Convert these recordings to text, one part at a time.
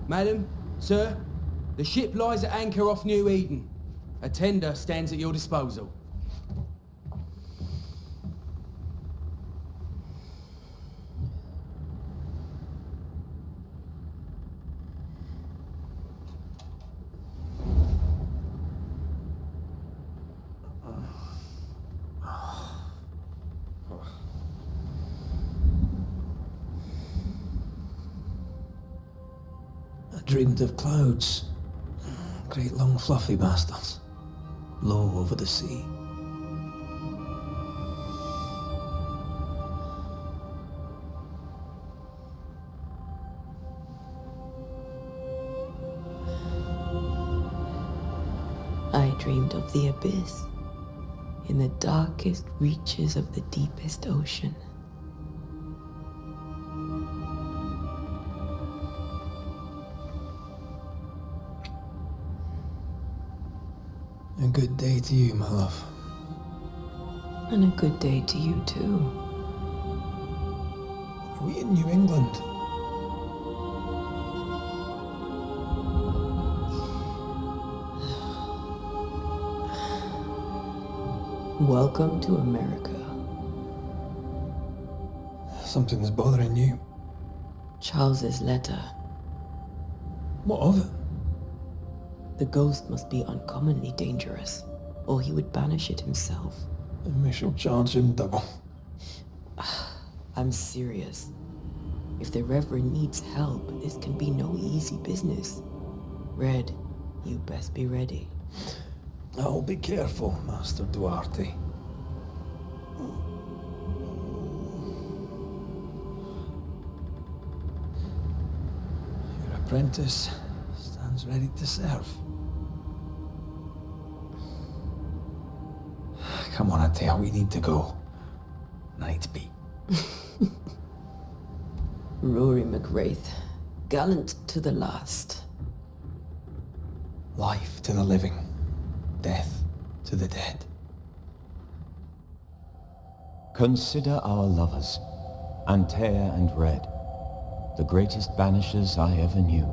Madam, sir, the ship lies at anchor off New Eden. A tender stands at your disposal. Dreamed of clouds. Great long fluffy bastards. Low over the sea. I dreamed of the abyss, in the darkest reaches of the deepest ocean. A good day to you, my love. And a good day to you, too. Are we in New England? Welcome to America. Something's bothering you. Charles's letter. What of it? The ghost must be uncommonly dangerous, or he would banish it himself. And we shall charge him double. I'm serious. If the Reverend needs help, this can be no easy business. Red, you best be ready. I'll be careful, Master Duarte. Your apprentice stands ready to serve. Come on, Antea, we need to go. Night beat. Rory McWraith, gallant to the last. Life to the living, death to the dead. Consider our lovers, Antea and Red, the greatest banishers I ever knew.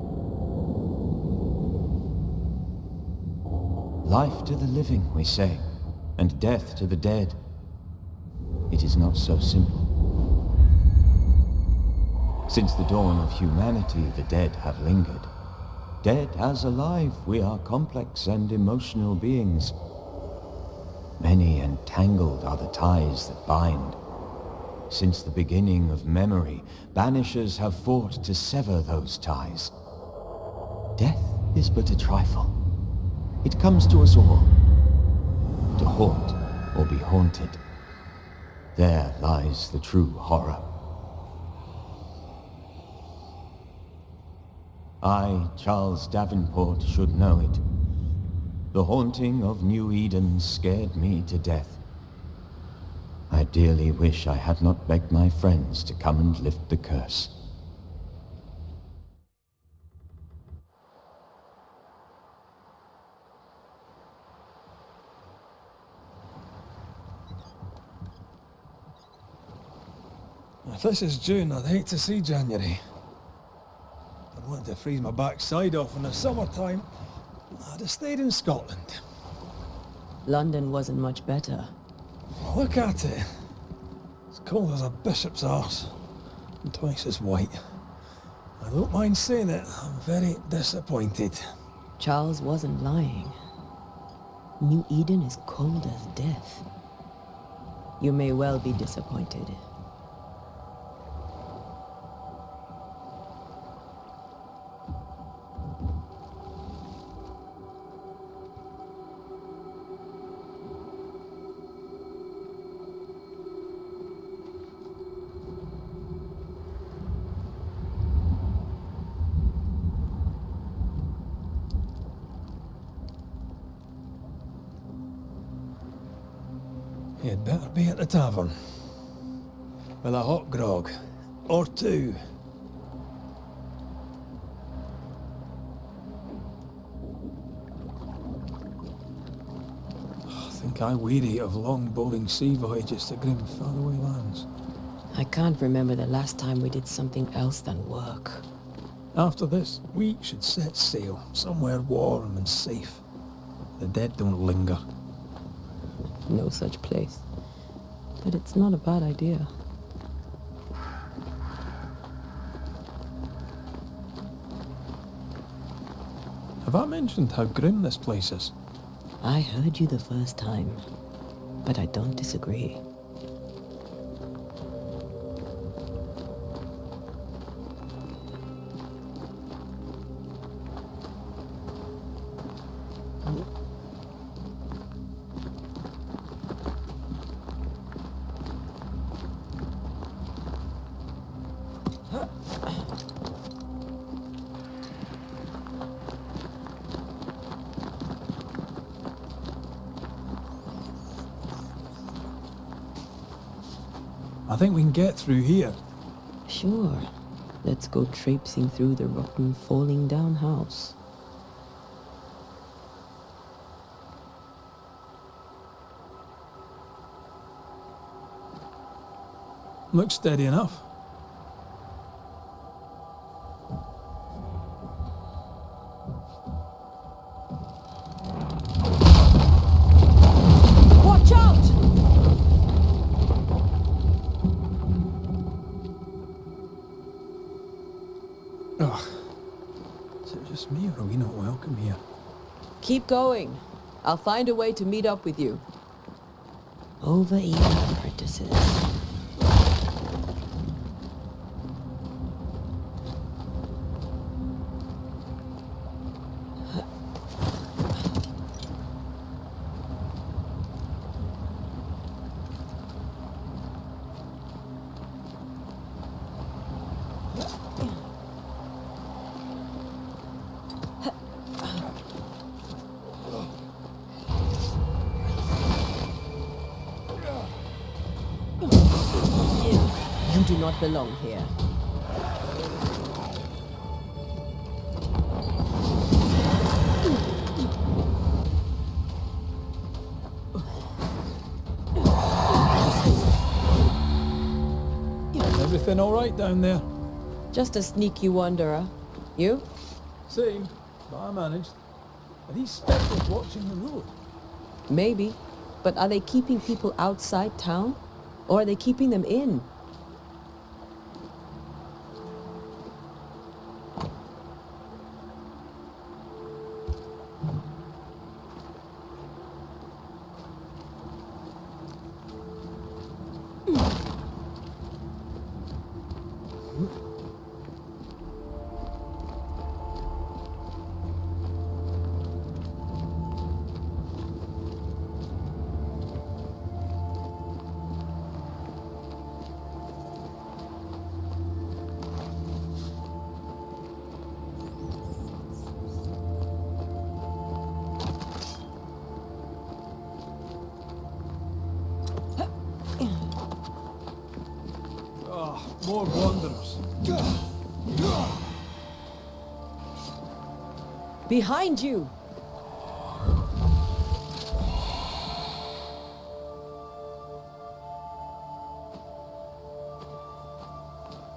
Life to the living, we say, and death to the dead. It is not so simple. Since the dawn of humanity, the dead have lingered. Dead as alive, we are complex and emotional beings. Many and tangled are the ties that bind. Since the beginning of memory, banishers have fought to sever those ties. Death is but a trifle. It comes to us all. To haunt or be haunted. There lies the true horror. I, Charles Davenport, should know it. The haunting of New Eden scared me to death. I dearly wish I had not begged my friends to come and lift the curse. If this is June, I'd hate to see January. I'd want to freeze my backside off in the summertime. I'd have stayed in Scotland. London wasn't much better. Look at it. It's cold as a bishop's arse. And twice as white. I don't mind saying it, I'm very disappointed. Charles wasn't lying. New Eden is cold as death. You may well be disappointed. You'd better be at the tavern. With a hot grog. Or two. I think I weary of long, boring sea voyages to grim, faraway lands. I can't remember the last time we did something else than work. After this, we should set sail somewhere warm and safe. The dead don't linger. No such place. But it's not a bad idea. Have I mentioned how grim this place is? I heard you the first time, but I don't disagree. I think we can get through here. Sure. Let's go traipsing through the rotten, falling down house. Looks steady enough. Watch out! Ugh. Is it just me, or are we not welcome here? Keep going. I'll find a way to meet up with you. Overeager apprentices. You do not belong here. Everything all right down there? Just a sneaky wanderer. You? Same, but I managed. Are these spectres watching the road? Maybe. But are they keeping people outside town? Or are they keeping them in? More wanderers. Behind you!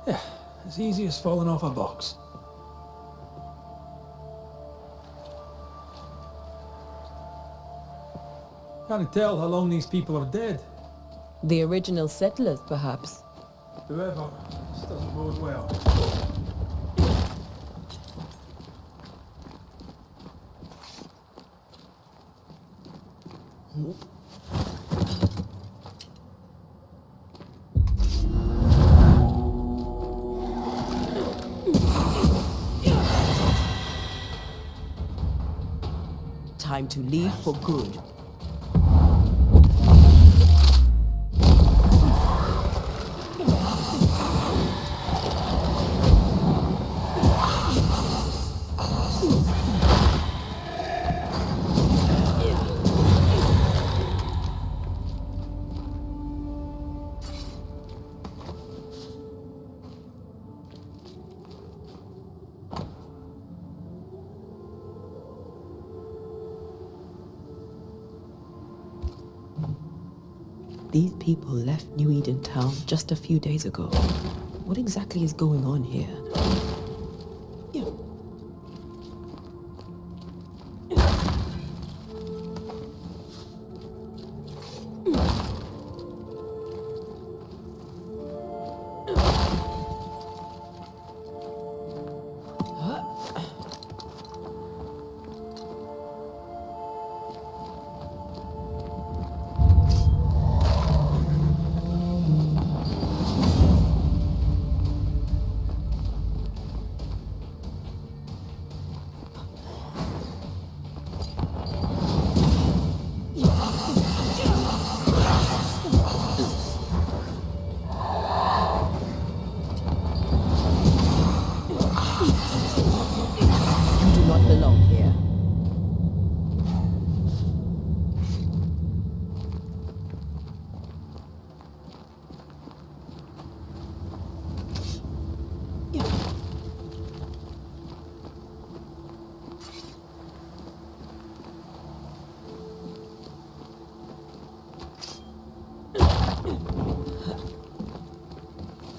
Yeah, as easy as falling off a box. Can't tell how long these people are dead. The original settlers, perhaps. Whoever, this doesn't bode well. Time to leave for good. These people left New Eden Town just a few days ago. What exactly is going on here?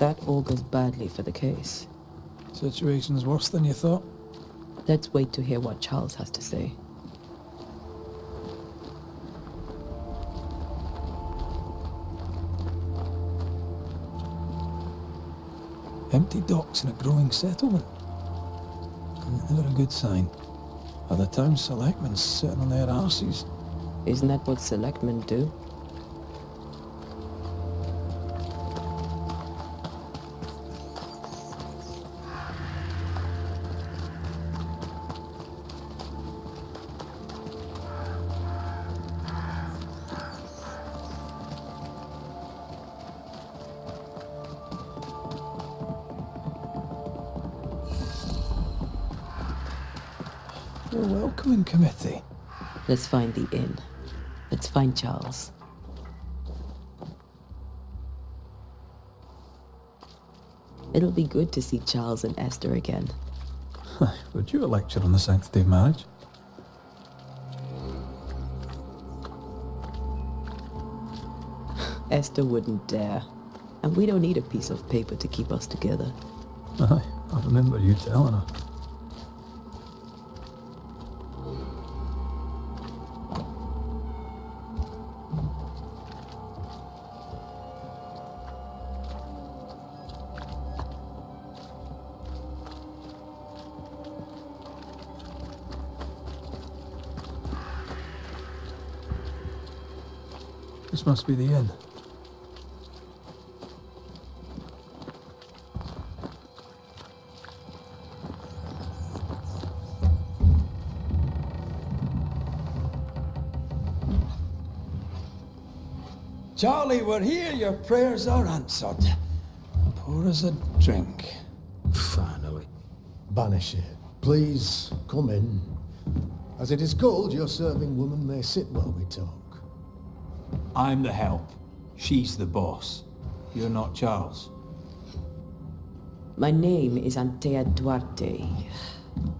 That augurs badly for the case. Situation's worse than you thought. Let's wait to hear what Charles has to say. Empty docks in a growing settlement. Never a good sign. Are the town selectmen sitting on their arses? Isn't that what selectmen do? A welcoming committee. Let's find the inn. Let's find Charles. It'll be good to see Charles and Esther again. Would you a lecture on the sanctity of marriage? Esther wouldn't dare. And we don't need a piece of paper to keep us together. Aye, I remember you telling her. This must be the inn. Charlie, we're here. Your prayers are answered. Pour us a drink. Finally. Banisher, please come in. As it is called, your serving woman may sit while we talk. I'm the help. She's the boss. You're not Charles. My name is Antea Duarte.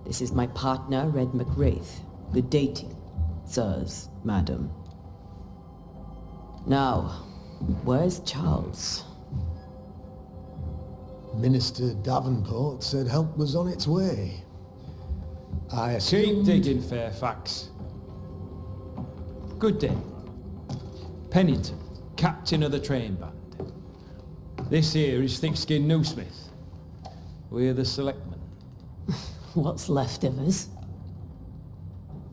This is my partner, Red Raith. Good day to you, sirs, madam. Now, where's Charles? Minister Davenport said help was on its way. I Keep assumed... digging, Fairfax. Good day. Pennington, captain of the train band. This here is Thick-Skinned Newsmith. We're the selectmen. What's left of us?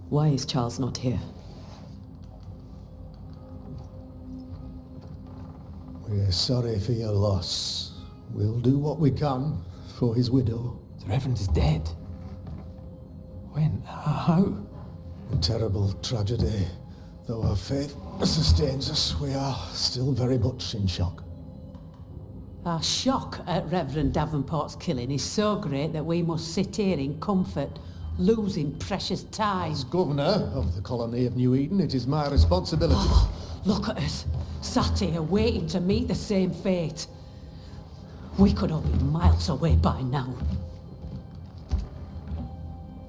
Why is Charles not here? We're sorry for your loss. We'll do what we can for his widow. The Reverend is dead. When? How? A terrible tragedy. Though our faith sustains us, we are still very much in shock. Our shock at Reverend Davenport's killing is so great that we must sit here in comfort, losing precious time. As governor of the colony of New Eden, it is my responsibility. Look at us, sat here waiting to meet the same fate. We could all be miles away by now.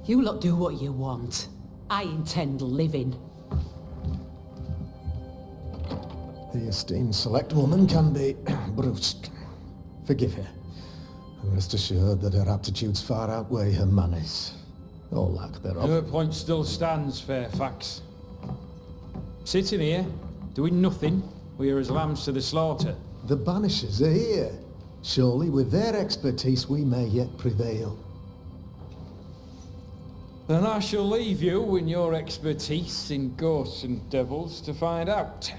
You lot do what you want. I intend living. The esteemed select woman can be brusque. Forgive her. And rest assured that her aptitudes far outweigh her manners. Or lack thereof. Her point still stands, Fairfax. Sitting here, doing nothing, we're as lambs to the slaughter. The Banishers are here. Surely with their expertise we may yet prevail. Then I shall leave you in your expertise in ghosts and devils to find out.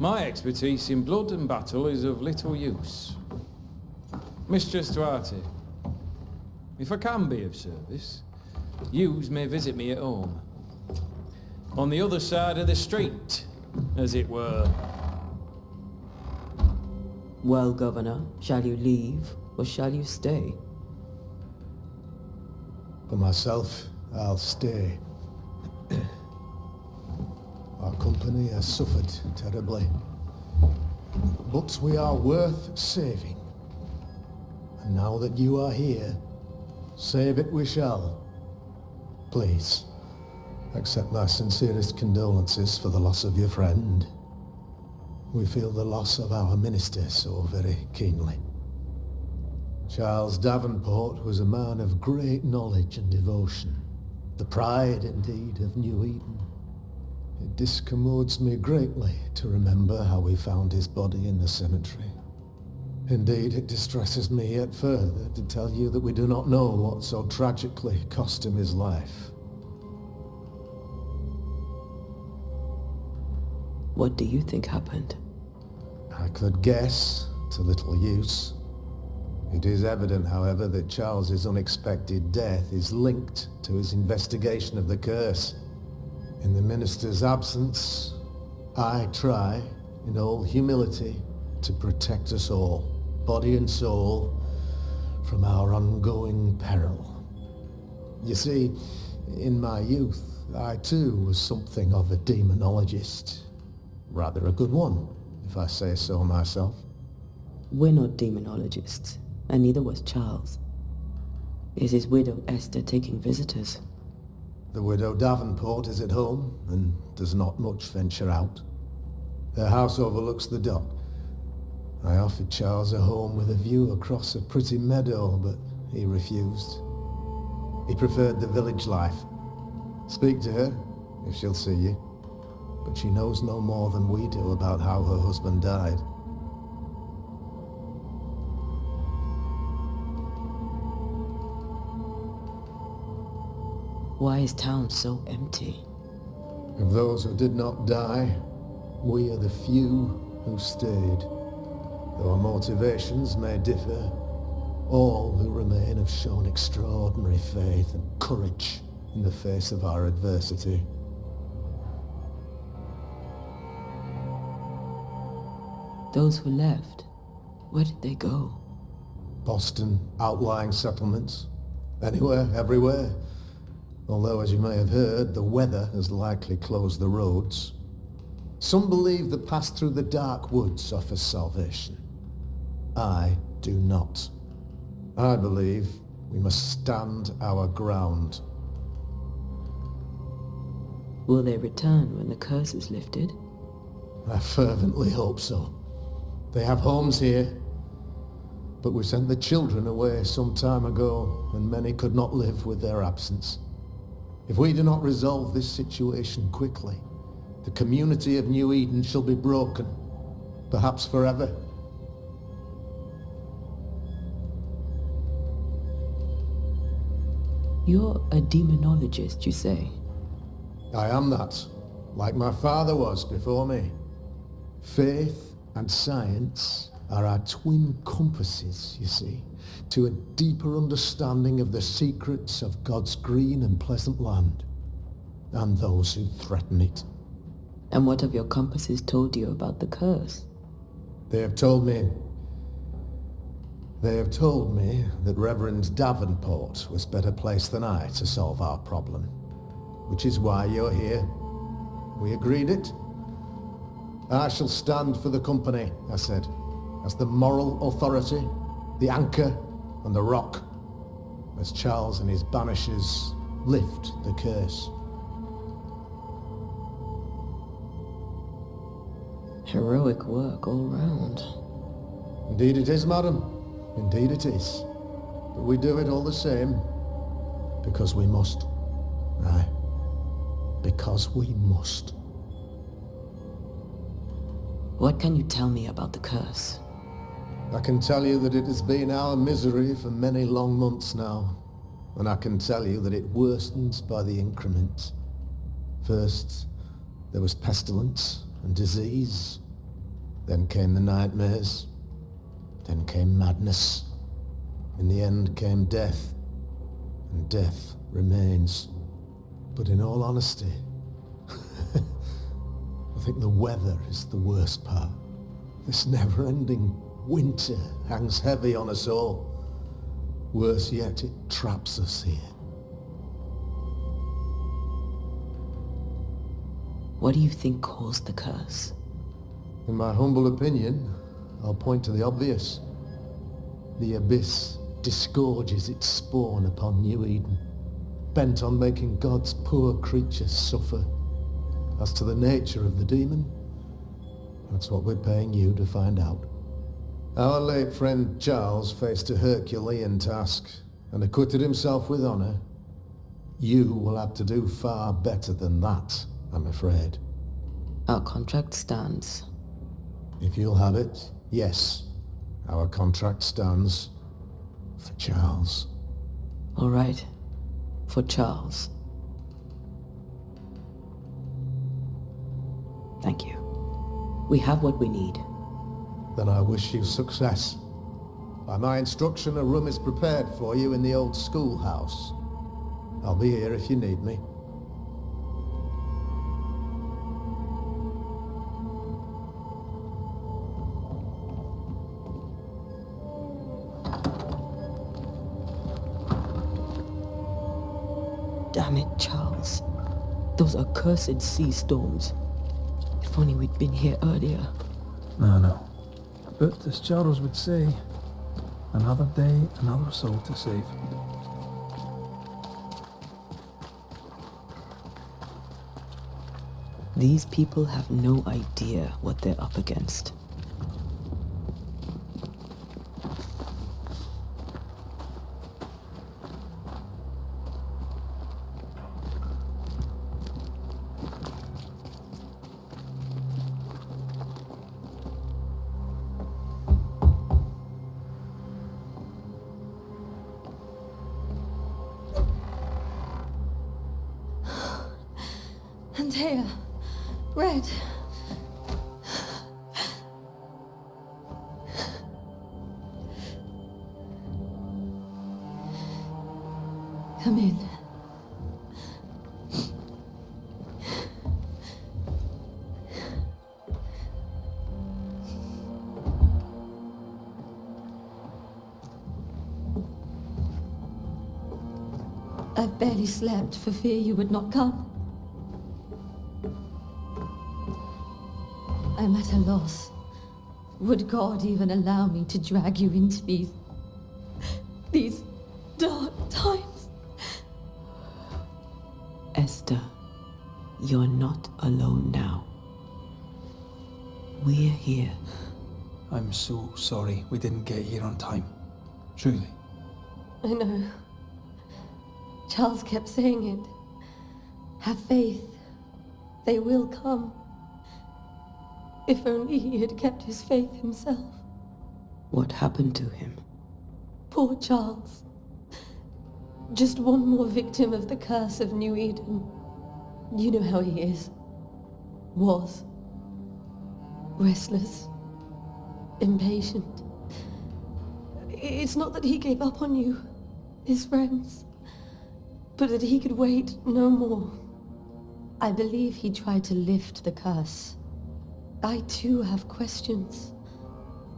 My expertise in blood and battle is of little use. Mistress Duarte, if I can be of service, yous may visit me at home. On the other side of the street, as it were. Well, Governor, shall you leave or shall you stay? For myself, I'll stay. Our company has suffered terribly. But we are worth saving. And now that you are here, save it we shall. Please, accept my sincerest condolences for the loss of your friend. We feel the loss of our minister so very keenly. Charles Davenport was a man of great knowledge and devotion. The pride, indeed, of New Eden. It discommodes me greatly to remember how we found his body in the cemetery. Indeed, it distresses me yet further to tell you that we do not know what so tragically cost him his life. What do you think happened? I could guess, to little use. It is evident, however, that Charles's unexpected death is linked to his investigation of the curse. In the minister's absence, I try, in all humility, to protect us all, body and soul, from our ongoing peril. You see, in my youth, I too was something of a demonologist. Rather a good one, if I say so myself. We're not demonologists, and neither was Charles. Is his widow Esther taking visitors? The widow Davenport is at home, and does not much venture out. Their house overlooks the dock. I offered Charles a home with a view across a pretty meadow, but he refused. He preferred the village life. Speak to her, if she'll see you. But she knows no more than we do about how her husband died. Why is town so empty? Of those who did not die, we are the few who stayed. Though our motivations may differ, all who remain have shown extraordinary faith and courage in the face of our adversity. Those who left, where did they go? Boston, outlying settlements. Anywhere, everywhere. Although, as you may have heard, the weather has likely closed the roads. Some believe the path through the dark woods offers salvation. I do not. I believe we must stand our ground. Will they return when the curse is lifted? I fervently hope so. They have homes here, but we sent the children away some time ago, and many could not live with their absence. If we do not resolve this situation quickly, the community of New Eden shall be broken, perhaps forever. You're a demonologist, you say? I am that, like my father was before me. Faith and science are our twin compasses, you see, to a deeper understanding of the secrets of God's green and pleasant land, and those who threaten it. And what have your compasses told you about the curse? They have told me that Reverend Davenport was better placed than I to solve our problem, which is why you're here. We agreed it. I shall stand for the company, I said, as the moral authority, the anchor and the rock, as Charles and his Banishers lift the curse. Heroic work all round. Indeed it is, madam. Indeed it is. But we do it all the same, because we must. Aye, because we must. What can you tell me about the curse? I can tell you that it has been our misery for many long months now, and I can tell you that it worsens by the increment. First, there was pestilence and disease. Then came the nightmares. Then came madness. In the end came death, and death remains. But in all honesty, I think the weather is the worst part. This never-ending winter hangs heavy on us all. Worse yet, it traps us here. What do you think caused the curse? In my humble opinion, I'll point to the obvious. The abyss disgorges its spawn upon New Eden, bent on making God's poor creatures suffer. As to the nature of the demon, that's what we're paying you to find out. Our late friend Charles faced a Herculean task and acquitted himself with honour. You will have to do far better than that, I'm afraid. Our contract stands. If you'll have it, yes. Our contract stands for Charles. All right. For Charles. Thank you. We have what we need. Then I wish you success. By my instruction, a room is prepared for you in the old schoolhouse. I'll be here if you need me. Damn it, Charles. Those accursed sea storms. If only we'd been here earlier. No. But as Charles would say, another day, another soul to save. These people have no idea what they're up against. Antea, Red. Come in. I've barely slept for fear you would not come. I'm at a loss. Would God even allow me to drag you into these dark times? Esther, you're not alone now. We're here. I'm so sorry we didn't get here on time. Truly. I know. Charles kept saying it. Have faith. They will come. If only he had kept his faith himself. What happened to him? Poor Charles. Just one more victim of the curse of New Eden. You know how he is. Was. Restless. Impatient. It's not that he gave up on you, his friends, but that he could wait no more. I believe he tried to lift the curse. I too have questions,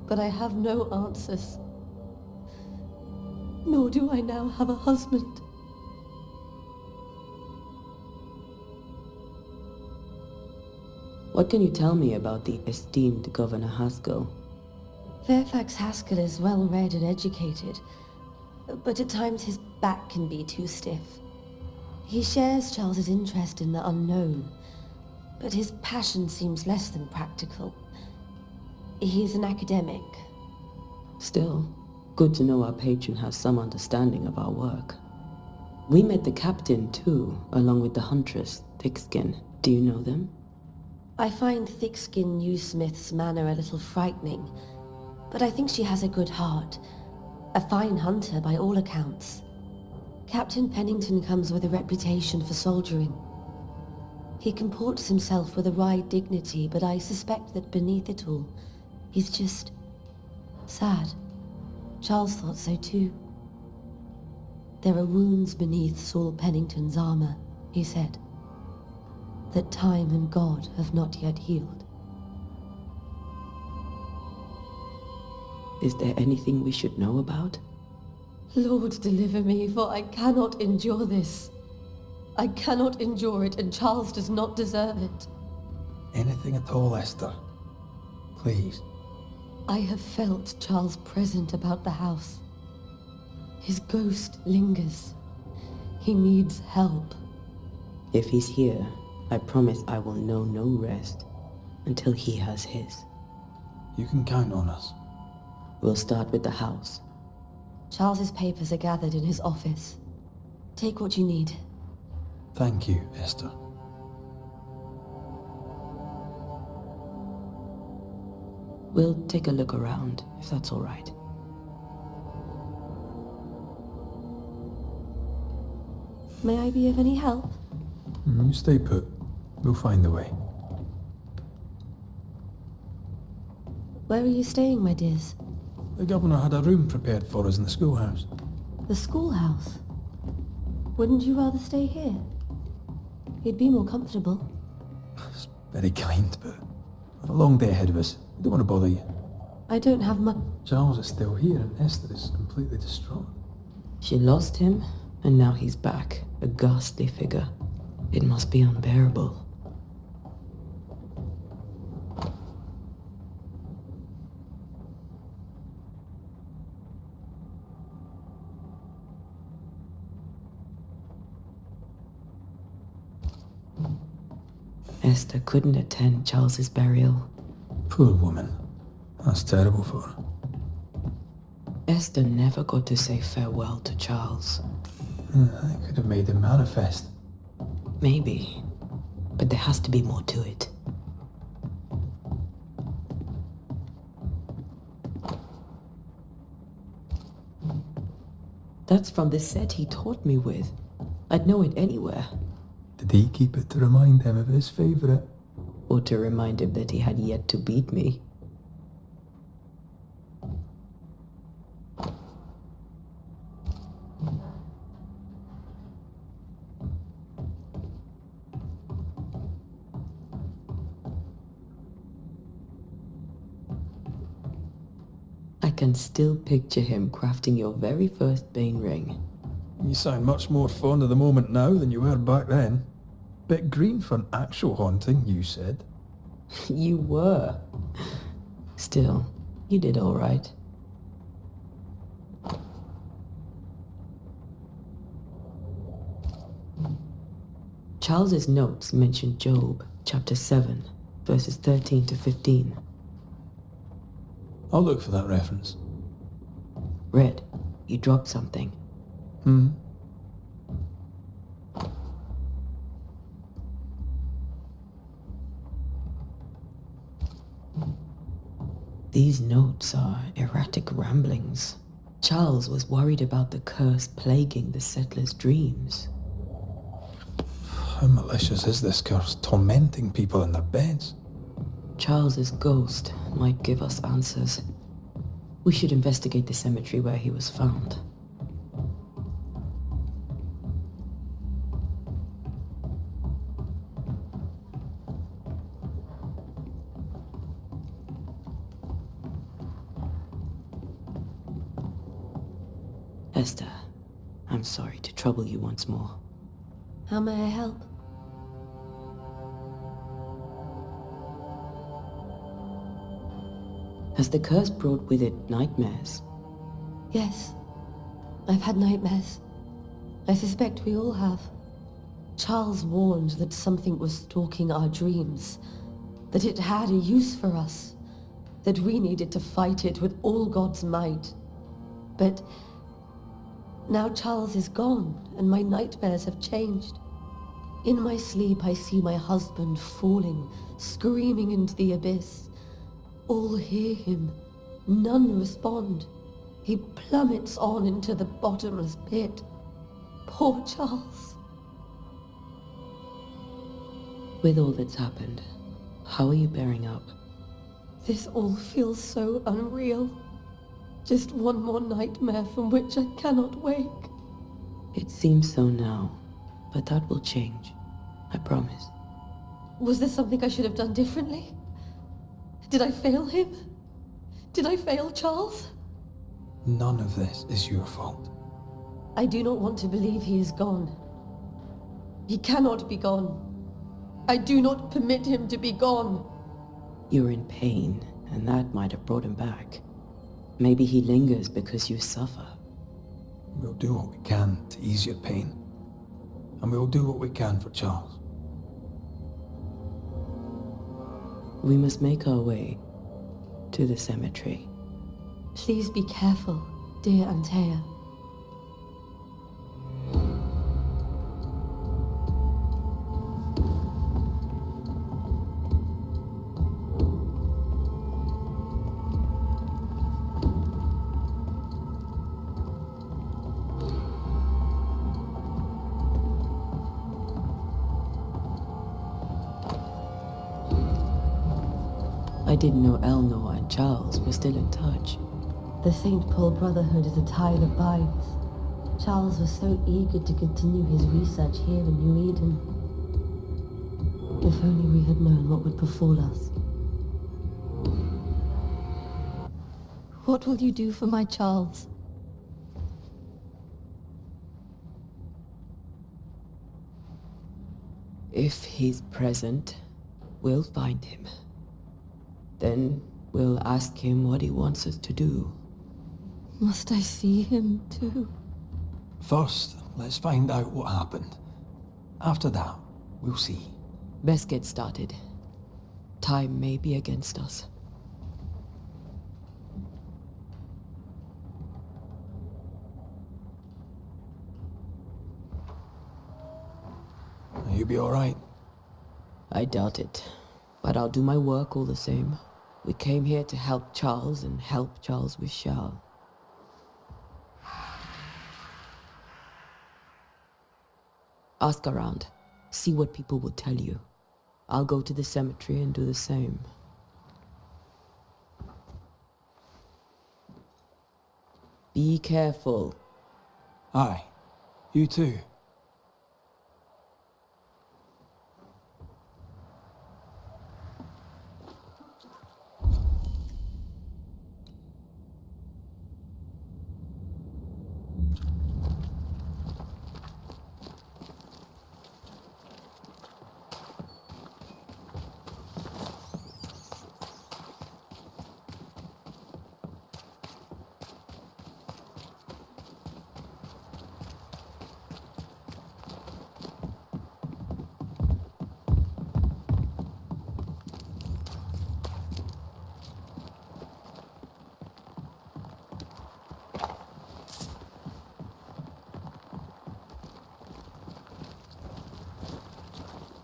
but I have no answers. Nor do I now have a husband. What can you tell me about the esteemed Governor Haskell? Fairfax Haskell is well-read and educated, but at times his back can be too stiff. He shares Charles's interest in the unknown, but his passion seems less than practical. He's an academic. Still, good to know our patron has some understanding of our work. We met the captain too, along with the huntress, Thickskin. Do you know them? I find Thickskin Newsmith's manner a little frightening, but I think she has a good heart. A fine hunter by all accounts. Captain Pennington comes with a reputation for soldiering. He comports himself with a wry dignity, but I suspect that beneath it all, he's just sad. Charles thought so too. There are wounds beneath Saul Pennington's armor, he said, that time and God have not yet healed. Is there anything we should know about? Lord, deliver me, for I cannot endure this. I cannot endure it, and Charles does not deserve it. Anything at all, Esther. Please. I have felt Charles present about the house. His ghost lingers. He needs help. If he's here, I promise I will know no rest until he has his. You can count on us. We'll start with the house. Charles's papers are gathered in his office. Take what you need. Thank you, Esther. We'll take a look around, if that's all right. May I be of any help? You stay put. We'll find the way. Where are you staying, my dears? The governor had a room prepared for us in the schoolhouse. The schoolhouse? Wouldn't you rather stay here? You'd be more comfortable. It's very kind, but we've a long day ahead of us. I don't want to bother you. I don't have much... Charles is still here and Esther is completely distraught. She lost him, and now he's back, a ghastly figure. It must be unbearable. Esther couldn't attend Charles's burial. Poor woman. That's terrible for her. Esther never got to say farewell to Charles. I could have made him manifest. Maybe, but there has to be more to it. That's from the set he taught me with. I'd know it anywhere. Did he keep it to remind him of his favourite? Or to remind him that he had yet to beat me. I can still picture him crafting your very first Bane ring. You sound much more fond of the moment now than you were back then. Bit green for an actual haunting, you said. You were. Still, you did all right. Charles's notes mention Job, chapter 7, verses 13 to 15. I'll look for that reference. Red, you dropped something. These notes are erratic ramblings. Charles was worried about the curse plaguing the settlers' dreams. How malicious is this curse, tormenting people in their beds? Charles's ghost might give us answers. We should investigate the cemetery where he was found. Esther, I'm sorry to trouble you once more. How may I help? Has the curse brought with it nightmares? Yes. I've had nightmares. I suspect we all have. Charles warned that something was stalking our dreams, that it had a use for us, that we needed to fight it with all God's might. But now Charles is gone, and my nightmares have changed. In my sleep I see my husband falling, screaming into the abyss. All hear him, none respond. He plummets on into the bottomless pit. Poor Charles. With all that's happened, how are you bearing up? This all feels so unreal. Just one more nightmare from which I cannot wake. It seems so now, but that will change. I promise. Was there something I should have done differently? Did I fail him? Did I fail Charles? None of this is your fault. I do not want to believe he is gone. He cannot be gone. I do not permit him to be gone. You're in pain, and that might have brought him back. Maybe he lingers because you suffer. We'll do what we can to ease your pain. And we'll do what we can for Charles. We must make our way to the cemetery. Please be careful, dear Antea. I didn't know Eleanor and Charles were still in touch. The St. Paul Brotherhood is a tie that binds. Charles was so eager to continue his research here in New Eden. If only we had known what would befall us. What will you do for my Charles? If he's present, we'll find him. Then we'll ask him what he wants us to do. Must I see him too? First, let's find out what happened. After that, we'll see. Best get started. Time may be against us. You be alright? I doubt it, but I'll do my work all the same. We came here to help Charles and help Charles with Charles. Ask around. See what people will tell you. I'll go to the cemetery and do the same. Be careful. Aye. You too.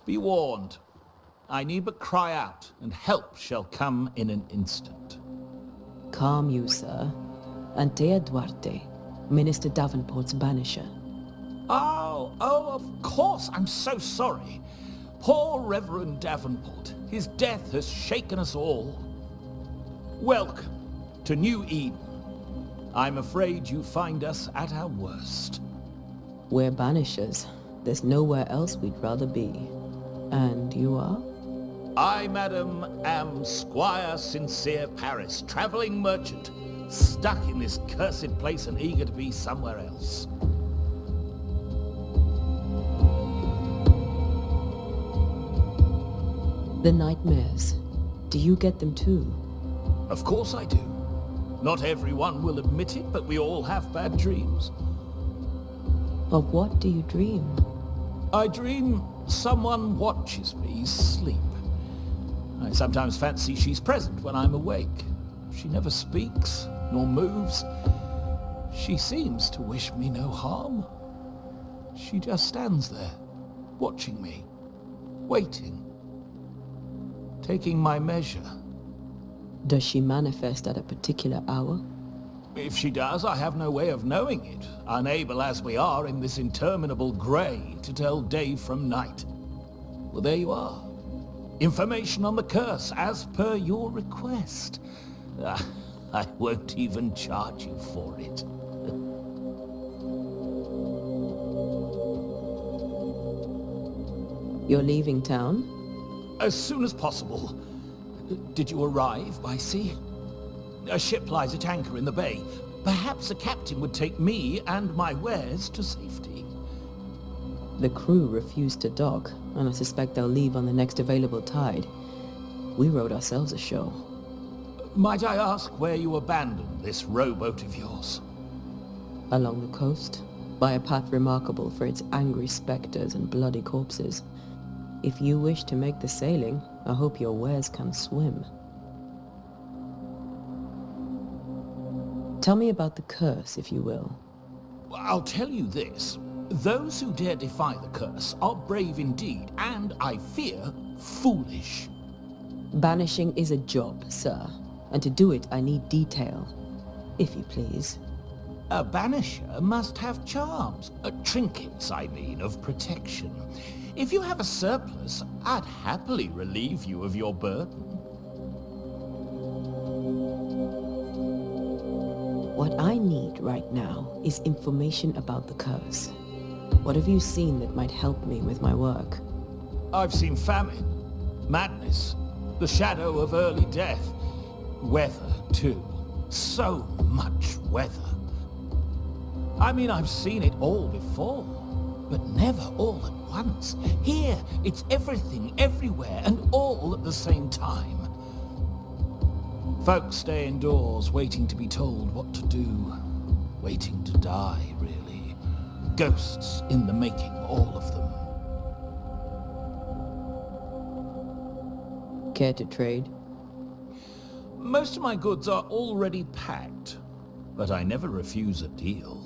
Be warned. I need but cry out, and help shall come in an instant. Calm you, sir. Antea Duarte, Minister Davenport's banisher. Oh, of course. I'm so sorry. Poor Reverend Davenport. His death has shaken us all. Welcome to New Eden. I'm afraid you find us at our worst. We're banishers. There's nowhere else we'd rather be. And you are? I, madam, am Squire Sincere Paris, travelling merchant, stuck in this cursed place and eager to be somewhere else. The nightmares. Do you get them too? Of course I do. Not everyone will admit it, but we all have bad dreams. Of what do you dream? I dream someone watches me sleep. I sometimes fancy she's present when I'm awake. She never speaks, nor moves. She seems to wish me no harm. She just stands there, watching me, waiting, taking my measure. Does she manifest at a particular hour? If she does, I have no way of knowing it, unable as we are in this interminable grey to tell day from night. Well, there you are. Information on the curse, as per your request. I won't even charge you for it. You're leaving town? As soon as possible. Did you arrive by sea? A ship lies at anchor in the bay. Perhaps a captain would take me and my wares to safety. The crew refused to dock, and I suspect they'll leave on the next available tide. We rowed ourselves ashore. Might I ask where you abandoned this rowboat of yours? Along the coast, by a path remarkable for its angry specters and bloody corpses. If you wish to make the sailing, I hope your wares can swim. Tell me about the curse, if you will. I'll tell you this. Those who dare defy the curse are brave indeed, and, I fear, foolish. Banishing is a job, sir. And to do it, I need detail. If you please. A banisher must have charms. Trinkets, I mean, of protection. If you have a surplus, I'd happily relieve you of your burden. What I need right now is information about the curse. What have you seen that might help me with my work? I've seen famine, madness, the shadow of early death, weather, too. So much weather. I mean, I've seen it all before, but never all at once. Here, it's everything, everywhere, and all at the same time. Folks stay indoors, waiting to be told what to do. Waiting to die, really. Ghosts in the making, all of them. Care to trade? Most of my goods are already packed, but I never refuse a deal.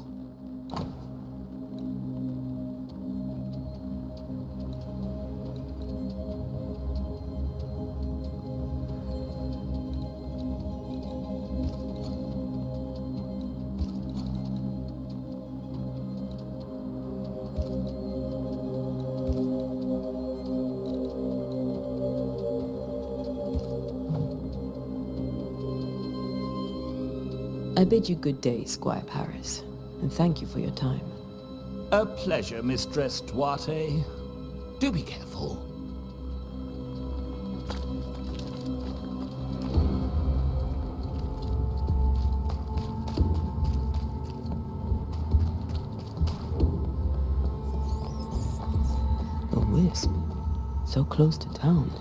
I bid you good day, Squire Paris, and thank you for your time. A pleasure, Mistress Duarte. Do be careful. A wisp, so close to town.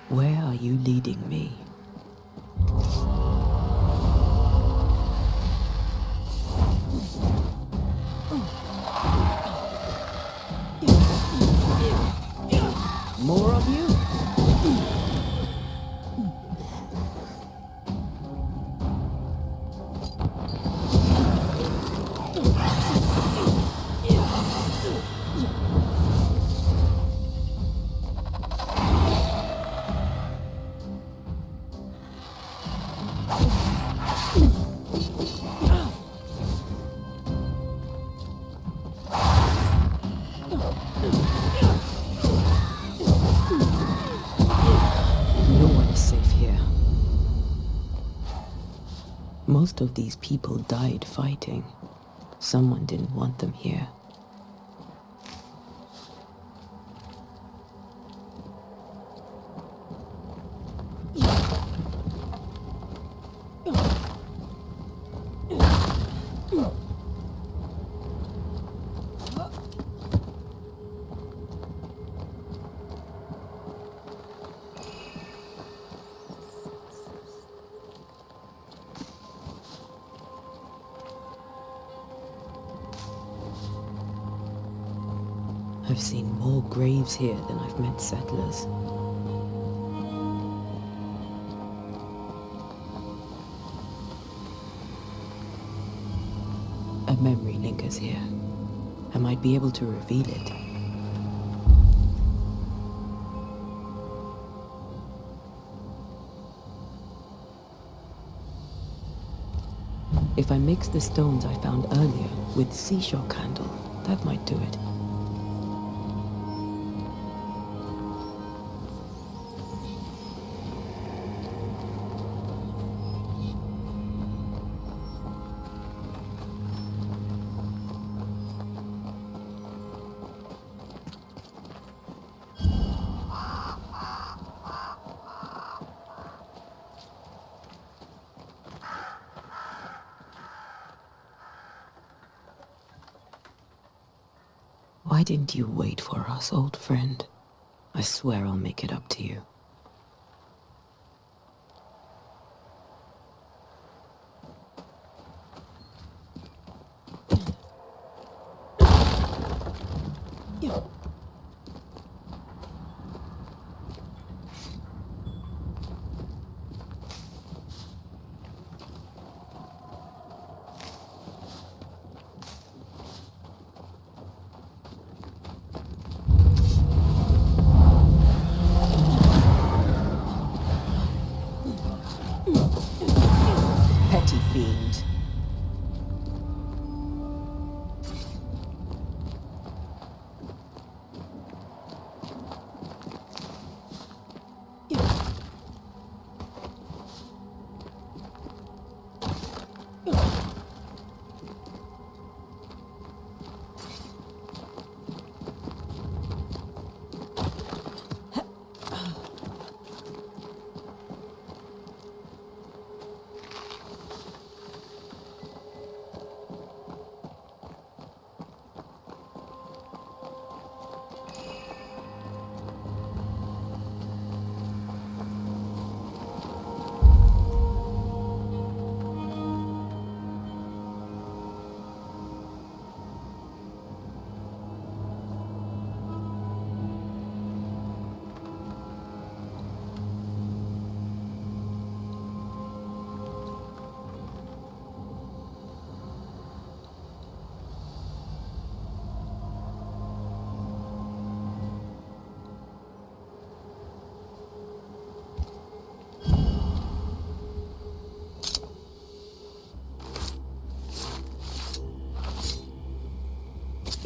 Where are you leading me? More of you? Most of these people died fighting. Someone didn't want them here. I've seen more graves here than I've met settlers. A memory lingers here. I might be able to reveal it. If I mix the stones I found earlier with seashore candle, that might do it. Why didn't you wait for us, old friend? I swear I'll make it up to you.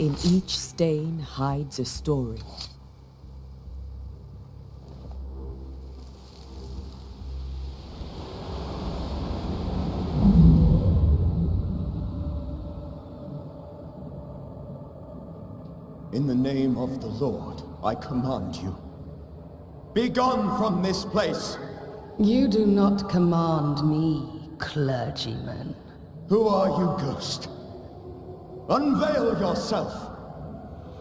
In each stain hides a story. In the name of the Lord, I command you. Be gone from this place! You do not command me, clergyman. Who are you, ghost? Unveil yourself!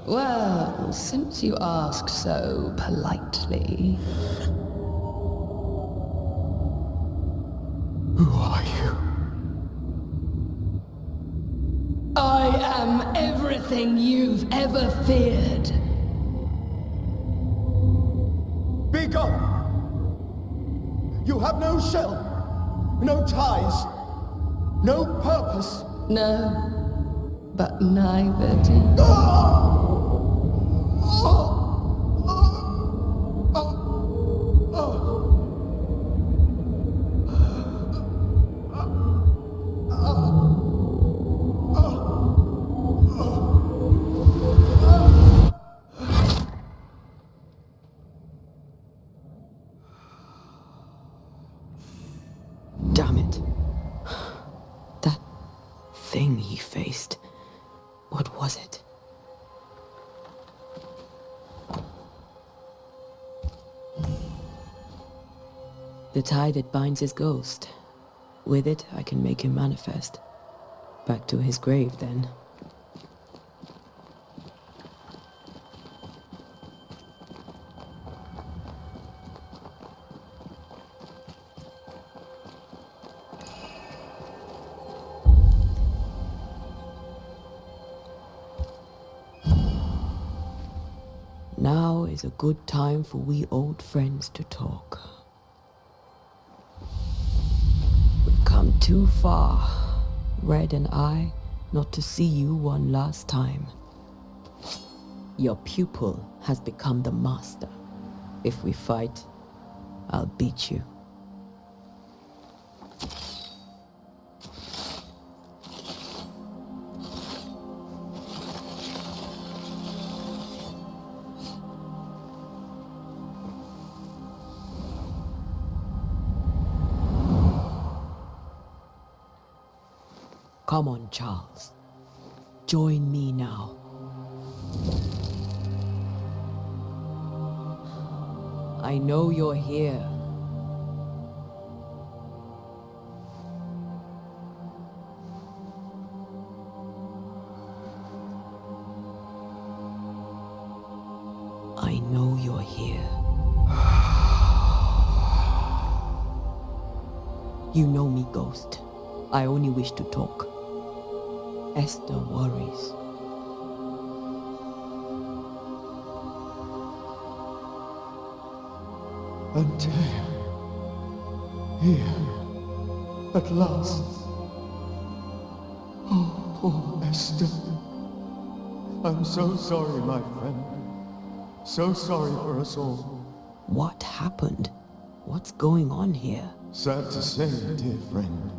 Well, since you ask so politely... Who are you? I am everything you've ever feared. Be gone! You have no shell, no ties, no purpose. No, but neither do you. Damn it. That thing he faced. What was it? The tie that binds his ghost. With it, I can make him manifest. Back to his grave, then. Now is a good time for we old friends to talk. We've come too far, Red and I, not to see you one last time. Your pupil has become the master. If we fight, I'll beat you. Come on, Charles. Join me now. I know you're here. I know you're here. You know me, Ghost. I only wish to talk. Esther worries. Antea. Here. At last. Oh, poor Esther. I'm so sorry, my friend. So sorry for us all. What happened? What's going on here? Sad to say, dear friend.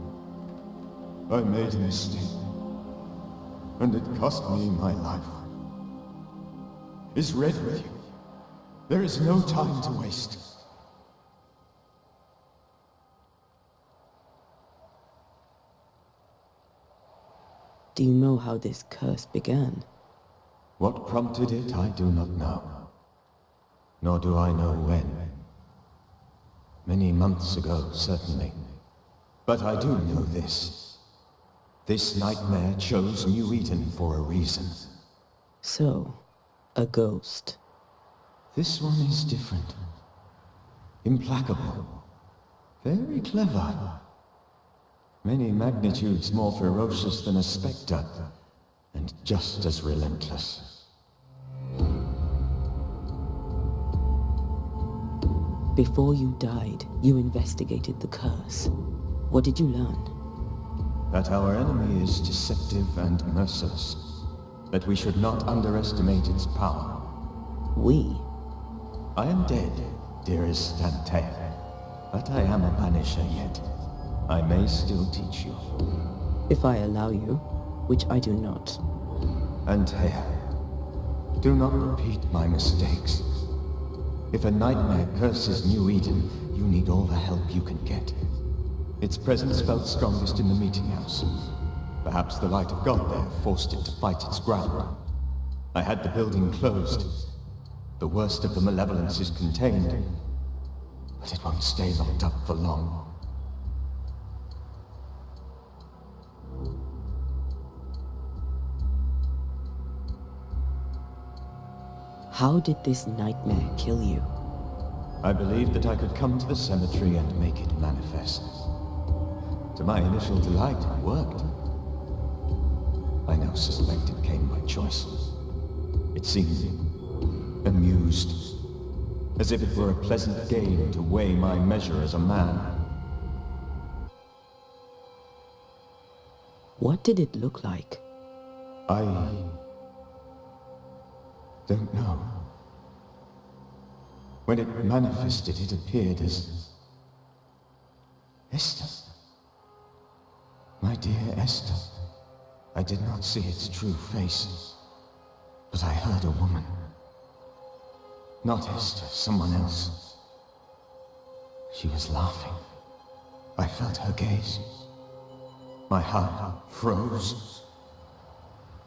I made a mistake. And it cost me my life. Is Red with you? There is no time to waste. Do you know how this curse began? What prompted it, I do not know. Nor do I know when. Many months ago, certainly. But I do know this. This nightmare chose New Eden for a reason. So, a ghost. This one is different. Implacable. Very clever. Many magnitudes more ferocious than a spectre, and just as relentless. Before you died, you investigated the curse. What did you learn? That our enemy is deceptive and merciless. That we should not underestimate its power. We? I am dead, dearest Antea. But I am a Banisher yet. I may still teach you. If I allow you, which I do not. Antea, do not repeat my mistakes. If a nightmare curses New Eden, you need all the help you can get. Its presence felt strongest in the meeting house. Perhaps the light of God there forced it to fight its ground. I had the building closed. The worst of the malevolence is contained, but it won't stay locked up for long. How did this nightmare kill you? I believed that I could come to the cemetery and make it manifest. To my initial delight, it worked. I now suspect it came by choice. It seemed amused, as if it were a pleasant game to weigh my measure as a man. What did it look like? I don't know. When it manifested, it appeared as Esther. My dear Esther. I did not see its true face, but I heard a woman. Not Esther, someone else. She was laughing. I felt her gaze. My heart froze.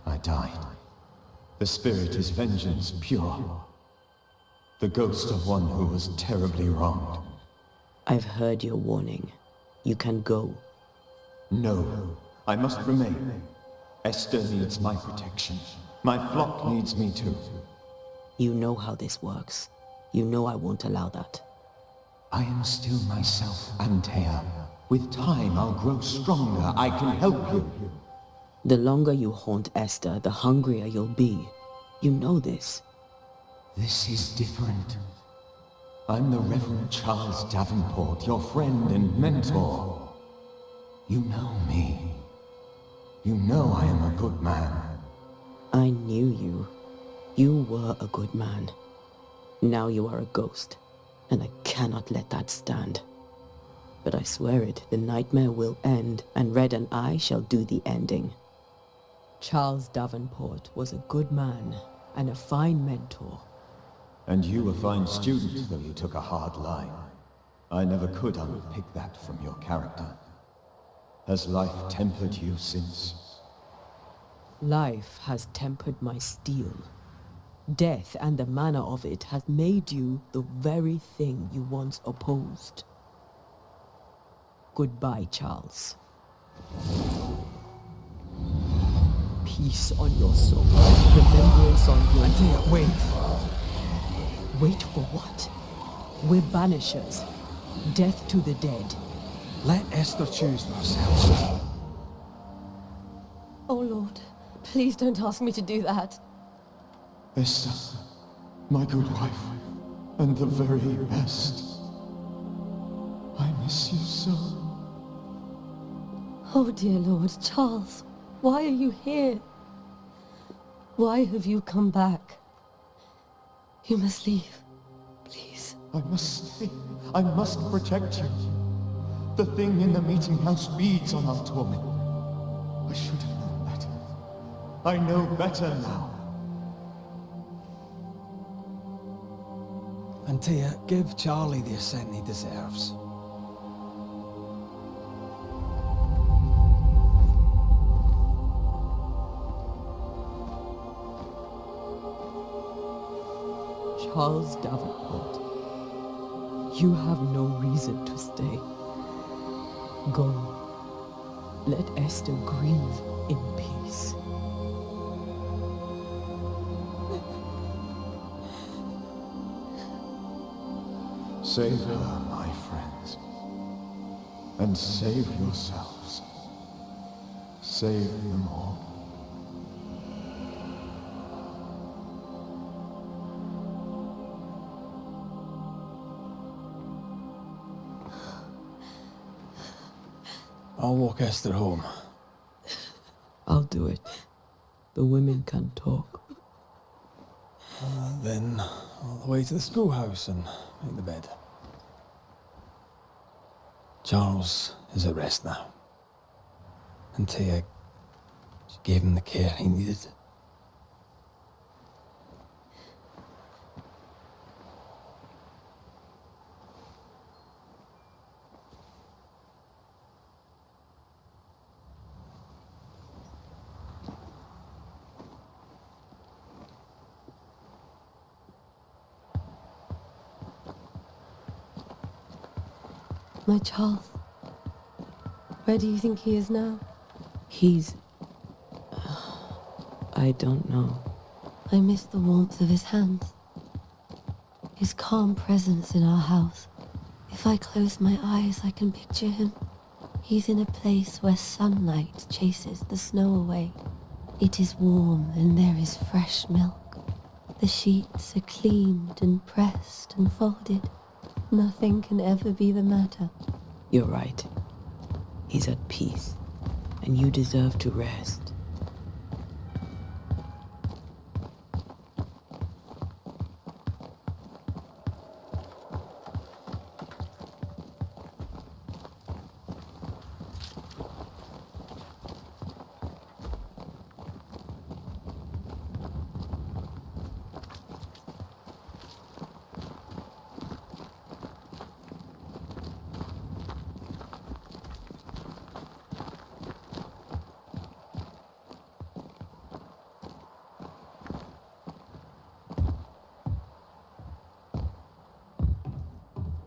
I died. The spirit is vengeance pure. The ghost of one who was terribly wronged. I've heard your warning. You can go. No, I must remain. Esther needs my protection. My flock needs me too. You know how this works. You know I won't allow that. I am still myself, Antea. With time, I'll grow stronger. I can help you. The longer you haunt Esther, the hungrier you'll be. You know this. This is different. I'm the Reverend Charles Davenport, your friend and mentor. You know me. You know I am a good man. I knew you. You were a good man. Now you are a ghost, and I cannot let that stand. But I swear it, the nightmare will end, and Red and I shall do the ending. Charles Davenport was a good man, and a fine mentor. And you a fine student, though you took a hard line. I never could unpick that from your character. Has life tempered you since? Life has tempered my steel. Death and the manner of it has made you the very thing you once opposed. Goodbye, Charles. Peace on your soul. Remembrance on your... Antea, wait. Wait for what? We're banishers. Death to the dead. Let Esther choose for herself. Oh, Lord. Please don't ask me to do that. Esther, my good wife, and the very best. I miss you so. Oh, dear Lord. Charles, why are you here? Why have you come back? You must leave. Please. I must stay. I must protect you. The thing in the meeting house feeds on our torment. I should have known better. I know better now. Antea, give Charlie the ascent he deserves. Charles Davenport, you have no reason to stay. Go. Let Esther grieve in peace. Save her, my friends. And save yourselves. Save them all. I'll walk Esther home. I'll do it. The women can talk. Then all the way to the schoolhouse and make the bed. Charles is at rest now. Antea, she gave him the care he needed. My Charles. Where do you think he is now? He's... I don't know. I miss the warmth of his hands. His calm presence in our house. If I close my eyes, I can picture him. He's in a place where sunlight chases the snow away. It is warm and there is fresh milk. The sheets are cleaned and pressed and folded. Nothing can ever be the matter. You're right. He's at peace, and you deserve to rest.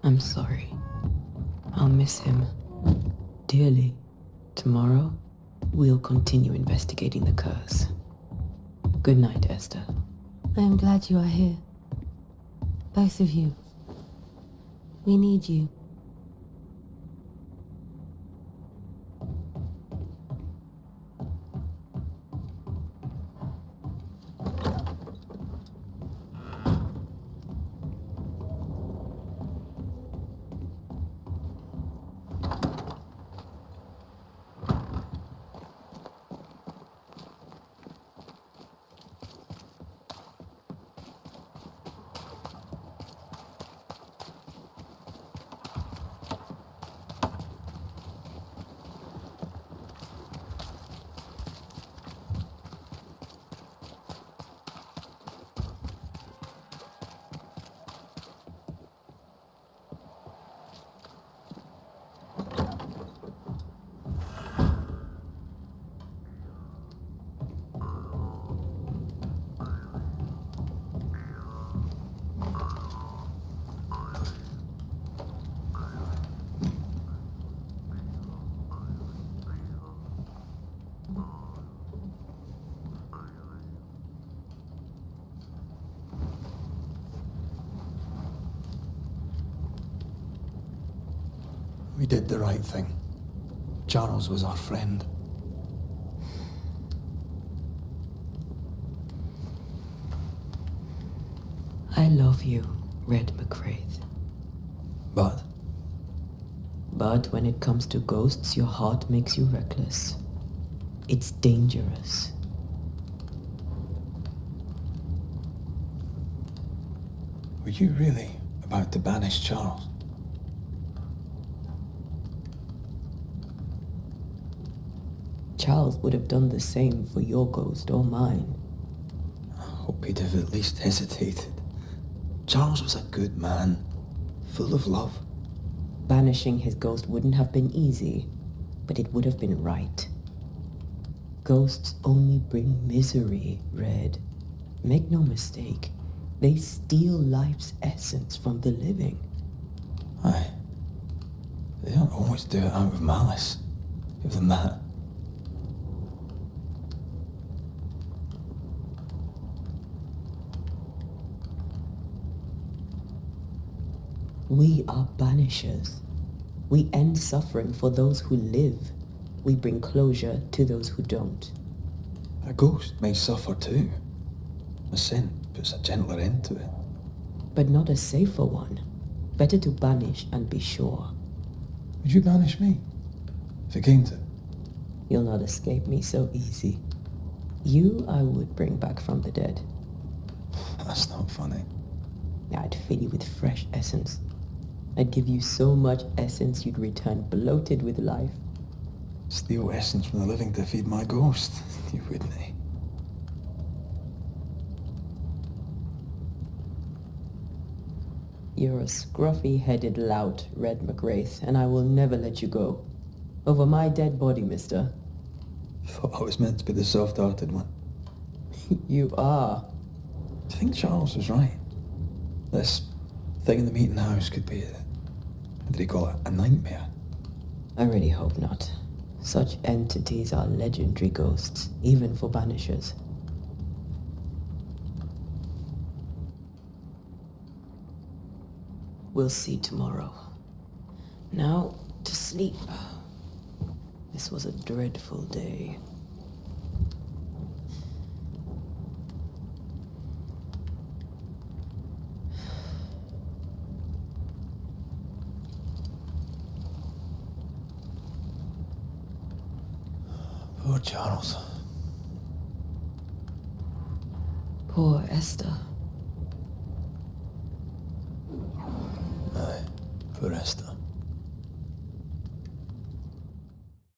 I'm sorry. I'll miss him dearly. Tomorrow, we'll continue investigating the curse. Good night, Esther. I am glad you are here. Both of you. We need you. We did the right thing. Charles was our friend. I love you, Red McWraith. But But when it comes to ghosts, your heart makes you reckless. It's dangerous. were you really about to banish Charles? Charles would have done the same for your ghost or mine. I hope he'd have at least hesitated. Charles was a good man, full of love. Banishing his ghost wouldn't have been easy, but it would have been right. Ghosts only bring misery, Red. Make no mistake, they steal life's essence from the living. Aye. They don't always do it out of malice. Give them that. We are banishers. We end suffering for those who live. We bring closure to those who don't. A ghost may suffer too. A sin puts a gentler end to it. But not a safer one. Better to banish and be sure. Would you banish me? If it came to it? You'll not escape me so easy. You I would bring back from the dead. That's not funny. I'd fill you with fresh essence. I'd give you so much essence you'd return bloated with life. Steal essence from the living to feed my ghost. You wouldn't, eh? You're a scruffy-headed lout, Red McWraith, and I will never let you go. Over my dead body, mister. Thought I was meant to be the soft-hearted one. You are. Do you think Charles was right? This thing in the meeting house could be it. Did he call it a nightmare? I really hope not. Such entities are legendary ghosts, even for Banishers. We'll see tomorrow. Now, to sleep. This was a dreadful day. Poor Charles. Poor Esther. Aye, poor Esther.